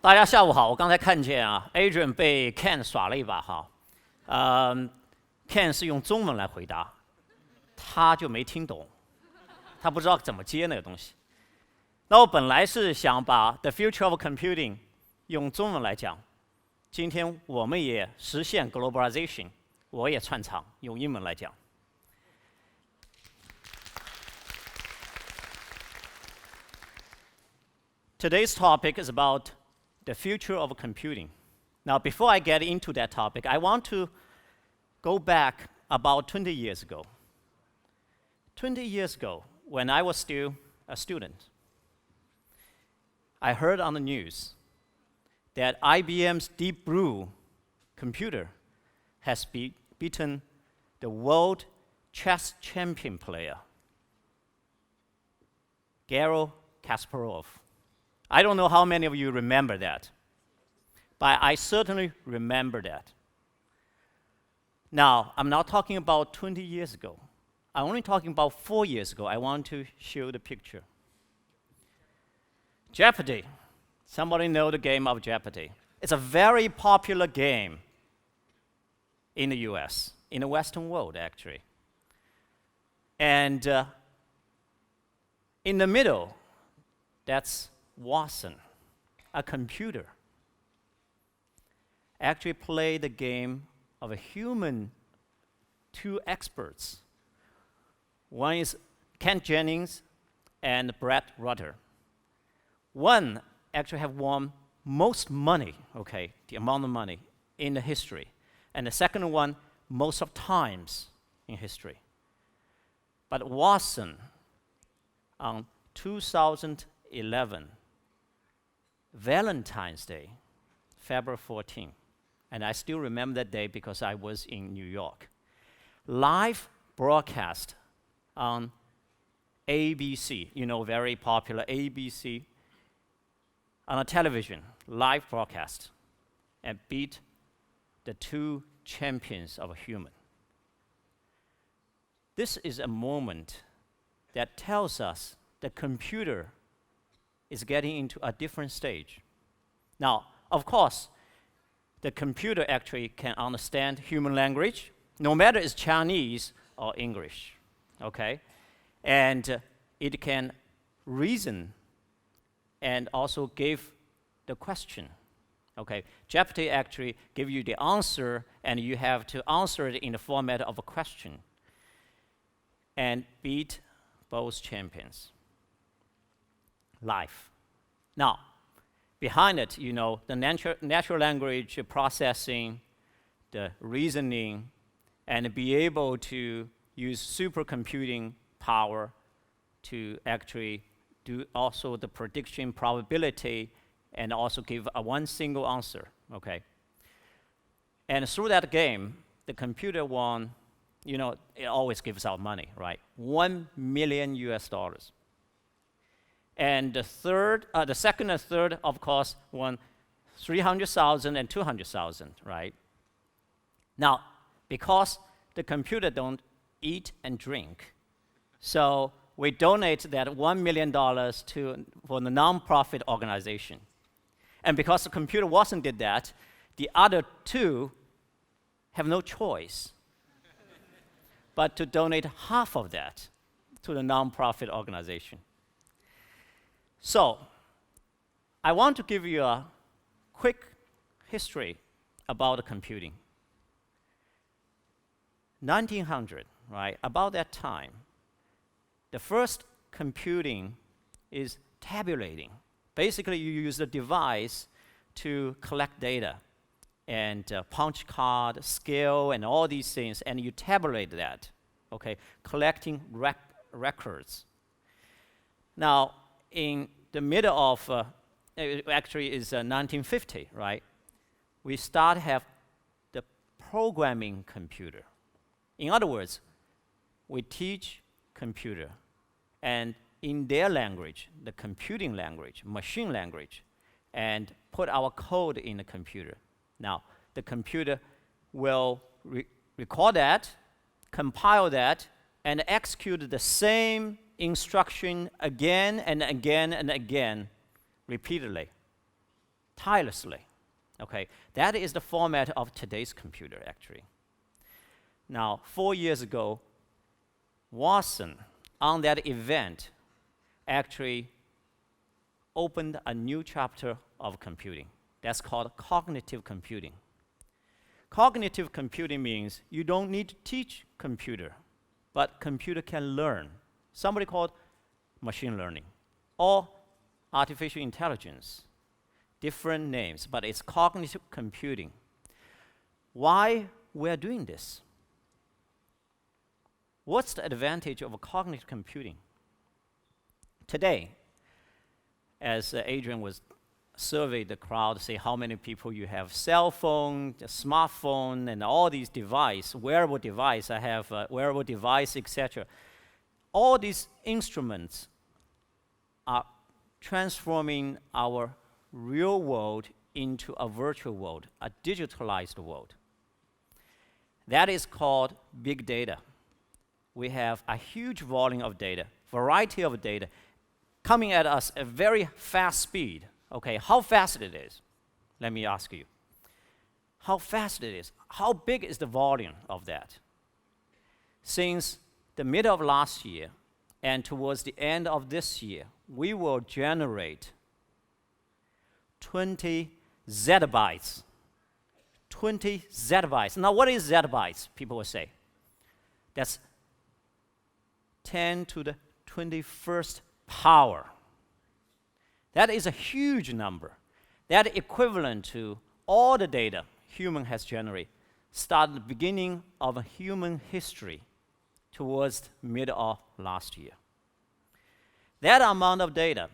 大家下午好，我刚才看见啊 ，Adrian 被 Ken 耍了一把哈，Ken 是用中文来回答，他就没听懂，他不知道怎么接那个东西。那我本来是想把 The Future of Computing 用中文来讲，今天我们也实现 globalization， 我也串场用英文来讲。Today's topic is about the future of computing. Now, before I get into that topic, I want to go back about 20 years ago. 20 years ago, when I was still a student, I heard on the news that IBM's Deep Blue computer has beaten the world chess champion player, Garry Kasparov. I don't know how many of you remember that, but I certainly remember that. Now, I'm not talking about 20 years ago. I'm only talking about 4 years ago. I want to show the picture. Jeopardy. Somebody know the game of Jeopardy? It's a very popular game in the US, in the Western world, actually. And in the middle, that's Watson, a computer, actually played the game of a human, two experts. One is Kent Jennings and Brett Rutter. One actually have won most money, okay, the amount of money in the history. And the second one, most of times in history. But Watson, on 2011, Valentine's Day, February 14, and I still remember that day because I was in New York. Live broadcast on ABC, you know, very popular ABC, on a television, live broadcast, and beat the two champions of a human. This is a moment that tells us the computer is getting into a different stage. Now, of course, the computer actually can understand human language, no matter it's Chinese or English, okay? And it can reason and also give the question, okay? Jeopardy actually give you the answer, and you have to answer it in the format of a question and beat both champions. Life. Now, behind it, you know, the natural language processing, the reasoning, and be able to use supercomputing power to actually do also the prediction probability and also give a one single answer, okay? And through that game, the computer won, you know, it always gives out money, right? $1 million US. And the second and third, of course, won 300,000 and 200,000, right? Now, because the computer don't eat and drink, so we donate that $1 million for the nonprofit organization. And because the computer Watson did that, the other two have no choice but to donate half of that to the nonprofit organization. So, I want to give you a quick history about computing. 1900, right, about that time, the first computing is tabulating. Basically, you use a device to collect data and punch card, scale, and all these things, and you tabulate that, okay, collecting records. Now, in the middle of, actually is 1950, right? We start to have the programming computer. In other words, we teach computer, and in their language, the computing language, machine language, and put our code in the computer. Now, the computer will record that, compile that, and execute the same instruction again and again and again, repeatedly. tirelessly. Okay, that is the format of today's computer, actually. Now, 4 years ago, Watson, on that event, actually opened a new chapter of computing. That's called cognitive computing. Cognitive computing means you don't need to teach computer, but computer can learn. Somebody called machine learning or artificial intelligence. Different names, but it's cognitive computing. Why we're doing this? What's the advantage of cognitive computing? Today, as Adrian was surveyed the crowd, say how many people you have cell phone, the smartphone, and all these devices, wearable device, I have wearable device, etc. All these instruments are transforming our real world into a virtual world, a digitalized world. That is called big data. We have a huge volume of data, variety of data, coming at us at very fast speed. Okay, how fast it is? Let me ask you. How fast it is? How big is the volume of that? Since the middle of last year and towards the end of this year, we will generate 20 zettabytes. 20 zettabytes. Now, what is zettabytes? People will say. That's 10 to the 21st power. That is a huge number. That equivalent to all the data human has generated, started the beginning of a human history towards the middle of last year. That amount of data,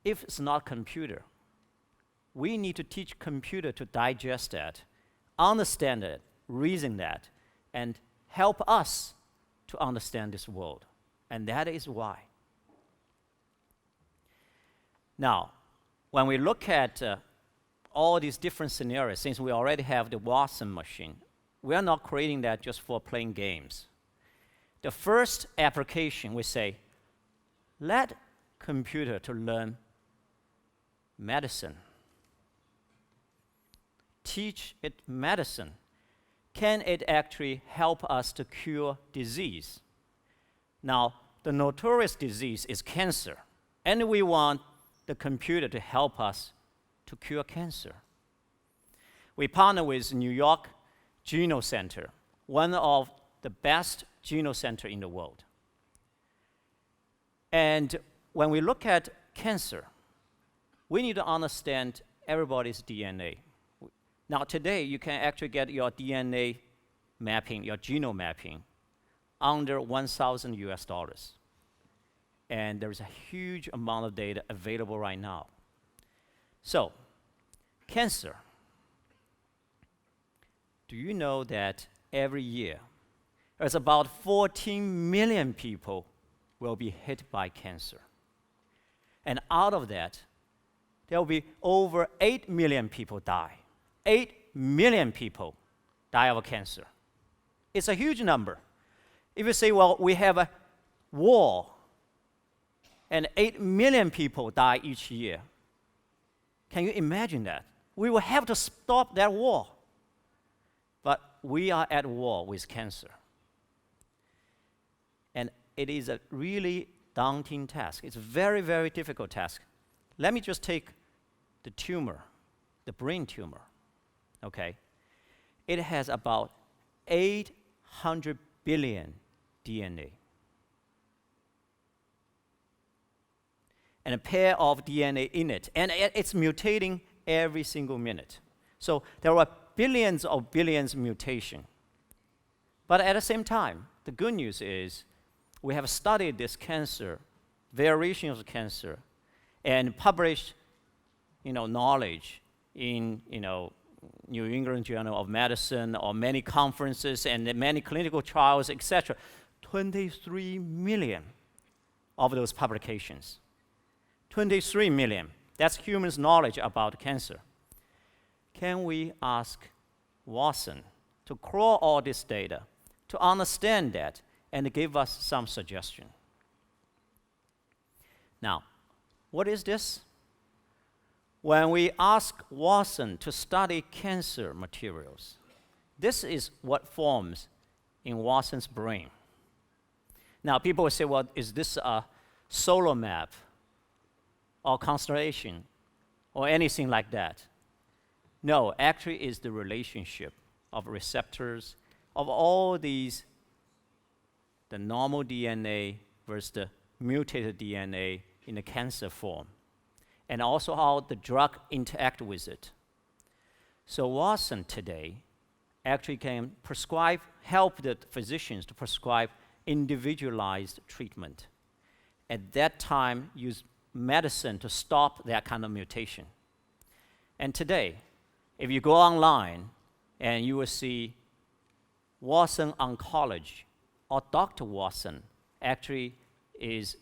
if it's not computer, we need to teach computer to digest that, understand it, reason that, and help us to understand this world. And that is why. Now, when we look at all these different scenarios, since we already have the Watson machine, we are not creating that just for playing games. The first application, we say, let computer to learn medicine. Teach it medicine. Can it actually help us to cure disease? Now, the notorious disease is cancer, and we want the computer to help us to cure cancer. We partner with New York Genome Center, one of the best genome center in the world. And when we look at cancer, we need to understand everybody's DNA. Now today, you can actually get your DNA mapping, your genome mapping, under $1,000 US. And there's a huge amount of data available right now. So, cancer. Do you know that every year, there's about 14 million people will be hit by cancer? And out of that, there will be over 8 million people die. 8 million people die of cancer. It's a huge number. If you say, well, we have a war, and 8 million people die each year, can you imagine that? We will have to stop that war. But we are at war with cancer. And it is a really daunting task. It's a very, very difficult task. Let me just take the tumor, the brain tumor, okay? It has about 800 billion DNA. And a pair of DNA in it. And it's mutating every single minute. So there are billions of billions mutation. But at the same time, the good news is we have studied this cancer, variations of cancer, and published knowledge in New England Journal of Medicine or many conferences and many clinical trials, etc. 23 million of those publications. 23 million. That's humans' knowledge about cancer. Can we ask Watson to crawl all this data, to understand that, and give us some suggestion? Now, what is this? When we ask Watson to study cancer materials, this is what forms in Watson's brain. Now, people will say, well, is this a solar map or constellation or anything like that? No, actually it's the relationship of receptors of all these, the normal DNA versus the mutated DNA in the cancer form, and also how the drug interact with it. So Watson today actually can prescribe, help the physicians to prescribe individualized treatment. At that time, use medicine to stop that kind of mutation. And today, if you go online, and you will see Watson Oncology, or Dr. Watson actually is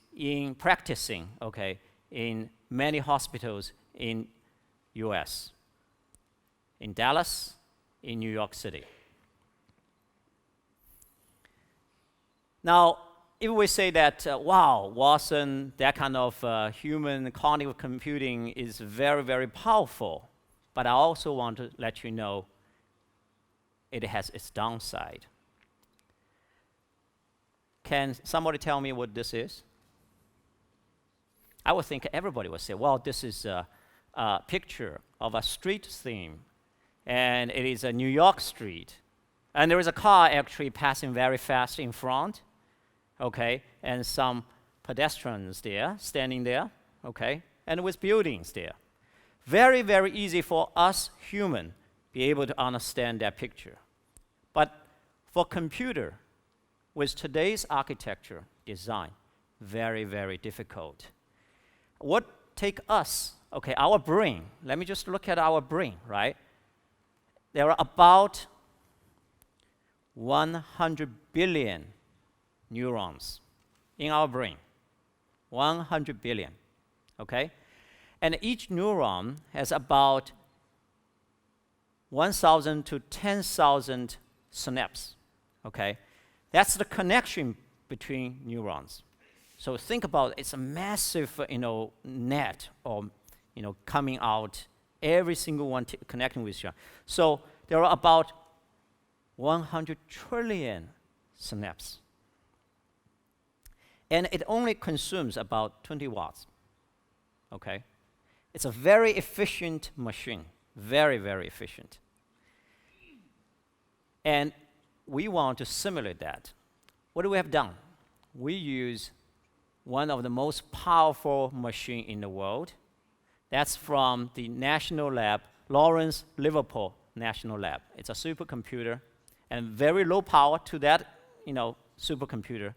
practicing, okay, in many hospitals in US, in Dallas, in New York City. Now, if we say that, wow, Watson, that kind of human cognitive computing is very, very powerful, but I also want to let you know it has its downside. Can somebody tell me what this is? I would think everybody would say, well, this is a picture of a street theme, and it is a New York street, and there is a car actually passing very fast in front, okay, and some pedestrians there, standing there, okay, and with buildings there. Very, very easy for us human be able to understand that picture. But for computer, with today's architecture design, very, very difficult. What take us, okay, our brain, let me just look at our brain, right? There are about 100 billion neurons in our brain. 100 billion, okay? And each neuron has about 1,000 to 10,000 synapses, okay? That's the connection between neurons. So think about it's a massive, net or, coming out, every single one connecting with each other. So there are about 100 trillion synapses. And it only consumes about 20 watts, okay? It's a very efficient machine, very, very efficient. And we want to simulate that. What do we have done? We use one of the most powerful machines in the world. That's from the National Lab, Lawrence Liverpool National Lab. It's a supercomputer, and very low power to that, supercomputer.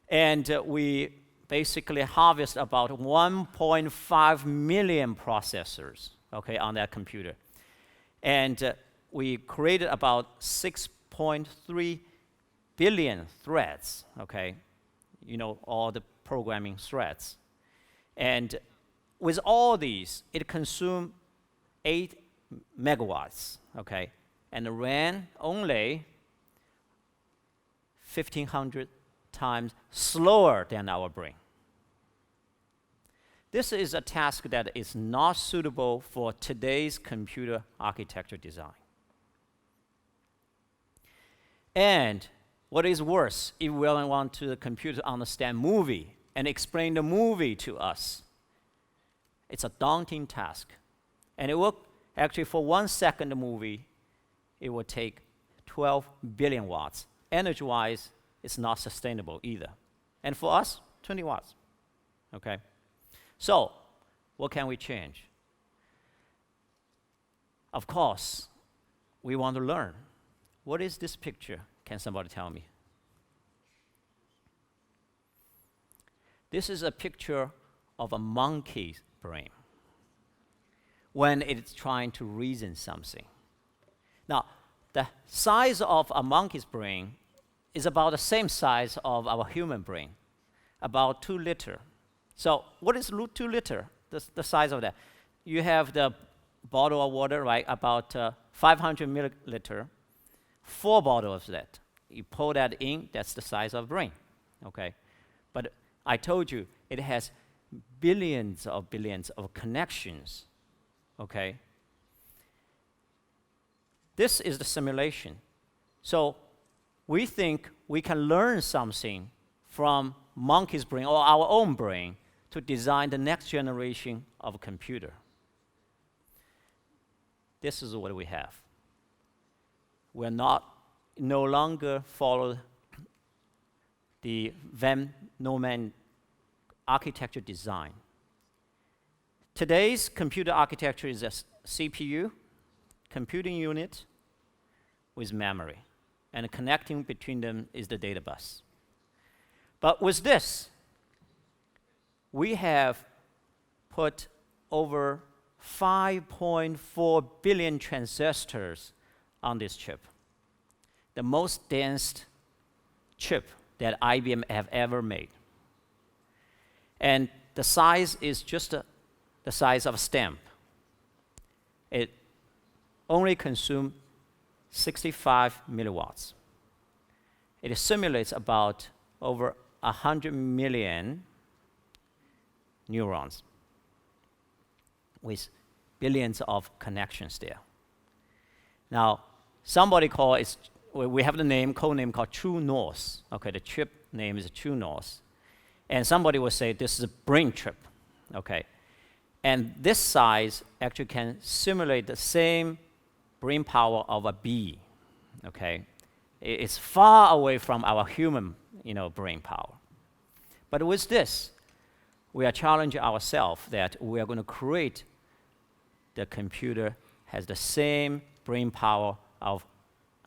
And we basically harvest about 1.5 million processors, okay, on that computer. And we created about 6.3 billion threads, okay, all the programming threads. And with all these, it consumed 8 megawatts, okay, and ran only 1,500 times slower than our brain. This is a task that is not suitable for today's computer architecture design. And what is worse, if we want the computer to understand movie and explain the movie to us, it's a daunting task. And it will, actually for 1 second movie, it will take 12 billion watts. Energy-wise, it's not sustainable either. And for us, 20 watts, okay? So, what can we change? Of course, we want to learn. What is this picture? Can somebody tell me? This is a picture of a monkey's brain when it's trying to reason something. Now, the size of a monkey's brain is about the same size of our human brain, about 2 liters. So what is 2 liters, the size of that? You have the bottle of water, right, about 500 milliliter, 4 bottles of that. You pour that in, that's the size of brain, okay? But I told you, it has billions of connections okay? This is the simulation. So we think we can learn something from monkey's brain or our own brain to design the next generation of a computer. This is what we have. We're no longer follow the Van Neumann architecture design. Today's computer architecture is a CPU, computing unit with memory, and connecting between them is the data bus. But with this, we have put over 5.4 billion transistors on this chip, the most dense chip that IBM have ever made. And the size is just the size of a stamp. It only consumes 65 milliwatts. It simulates about over 100 million neurons with billions of connections there. Now, somebody call it, we have the code name called True North. Okay, the chip name is True North. And somebody will say this is a brain chip, okay? And this size actually can simulate the same brain power of a bee, okay? It's far away from our human, brain power. But with this, we are challenging ourselves that we are going to create the computer has the same brain power of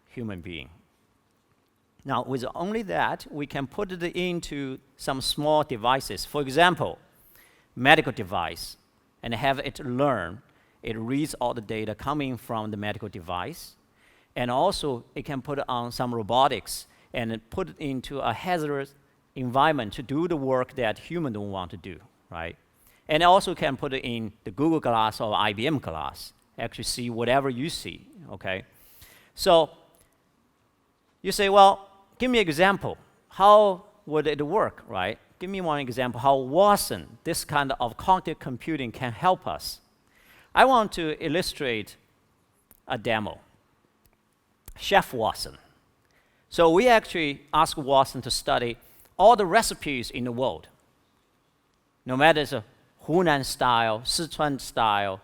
human being. Now, with only that, we can put it into some small devices. For example, medical device, and have it learn. It reads all the data coming from the medical device. And also, it can put on some robotics and put it into a hazardous environment to do the work that humans don't want to do, right? And also can put it in the Google Glass or IBM Glass, actually see whatever you see, okay? So you say, well, give me an example. How would it work, right? Give me one example how Watson, this kind of cognitive computing can help us. I want to illustrate a demo. Chef Watson. So we actually asked Watson to study all the recipes in the world. No matter it's a Hunan style, Sichuan style,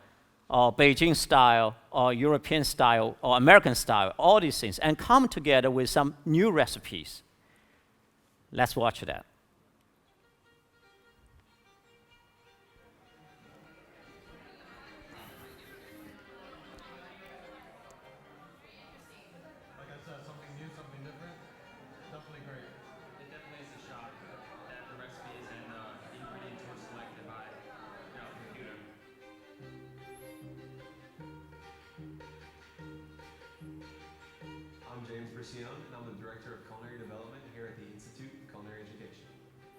or Beijing style, or European style, or American style, all these things, and come together with some new recipes. Let's watch that. Something new, something different. Definitely great. It definitely is a shock that the recipes and the ingredients were selected by computer. I'm James Bricione, and I'm the Director of Culinary Development here at the Institute of Culinary Education.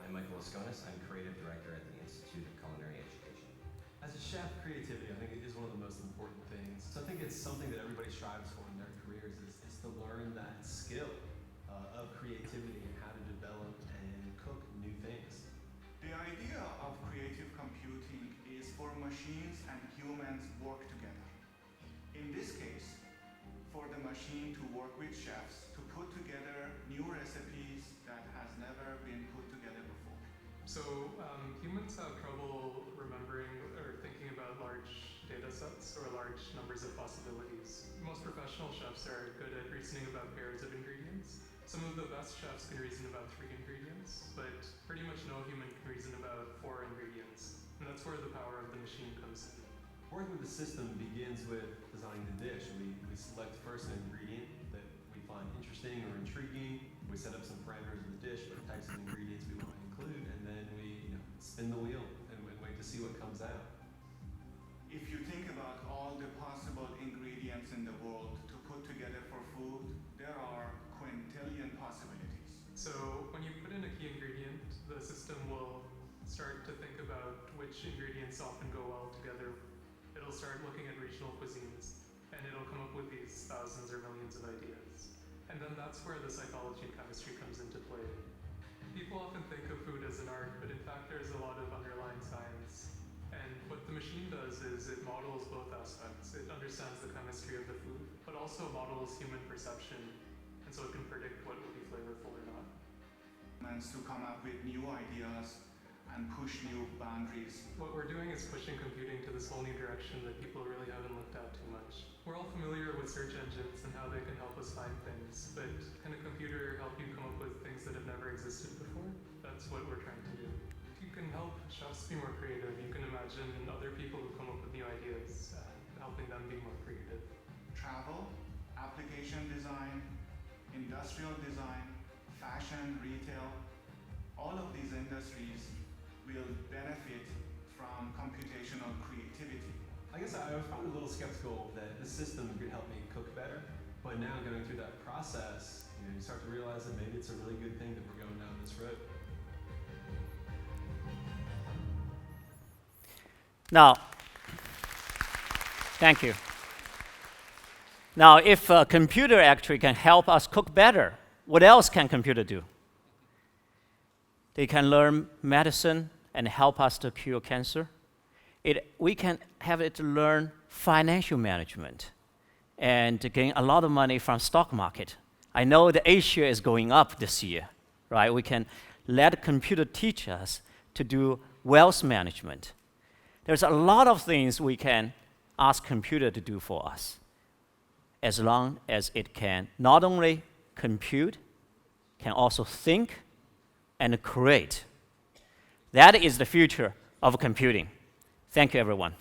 I'm Michael Asconis. I'm Creative Director at the Institute of Culinary Education. As a chef, creativity, I think, it is one of the most important things. So I think it's something that everybody strives for in their careers is to learn that skill of creativity and how to develop and cook new things. The idea of creative computing is for machines and humans work together. In this case, for the machine to work with chefs to put together new recipes that has never been put together before. So humans have trouble remembering or thinking about large data sets or large numbers of possibilities. Most professional chefs are good at reasoning about pairs of ingredients. Some of the best chefs can reason about 3 ingredients, but pretty much no human can reason about 4 ingredients. And that's where the power of the machine comes in. Working with the system begins with designing the dish. We select first an ingredient that we find interesting or intriguing. We set up some parameters of the dish, what types of ingredients we want to include, and then we spin the wheel and wait to see what comes out. If you think about all the possible ingredients in the world to put together for food, there are quintillion possibilities. So when you put in a key ingredient, the system will start to think about which ingredients often go well together. It'll start looking at regional cuisines, and it'll come up with these thousands or millions of ideas. And then that's where the psychology and chemistry comes into play. People often think of food as an art, but in fact there's a lot of underlying science. And And what the machine does is it models both aspects. It understands the chemistry of the food, but also models human perception, and so it can predict what will be flavorful or not. To come up with new ideas and push new boundaries. What we're doing is pushing computing to this whole new direction that people really haven't looked at too much. We're all familiar with search engines and how they can help us find things, but can a computer help you come up with things that have never existed before? That's what we're trying to do. You can help chefs be more creative. You can imagine other people who come up with new ideas and helping them be more creative. Travel, application design, industrial design, fashion, retail, all of these industries will benefit from computational creativity. I guess I was probably a little skeptical that the system could help me cook better, but now going through that process, you start to realize that maybe it's a really good thing that we're going down this road. Now, thank you. Now, if a computer actually can help us cook better, what else can computer do? They can learn medicine and help us to cure cancer. We can have it learn financial management and to gain a lot of money from stock market. I know the A-share is going up this year, right? We can let computer teach us to do wealth management. There's a lot of things we can ask computer to do for us, as long as it can not only compute, can also think and create. That is the future of computing. Thank you, everyone.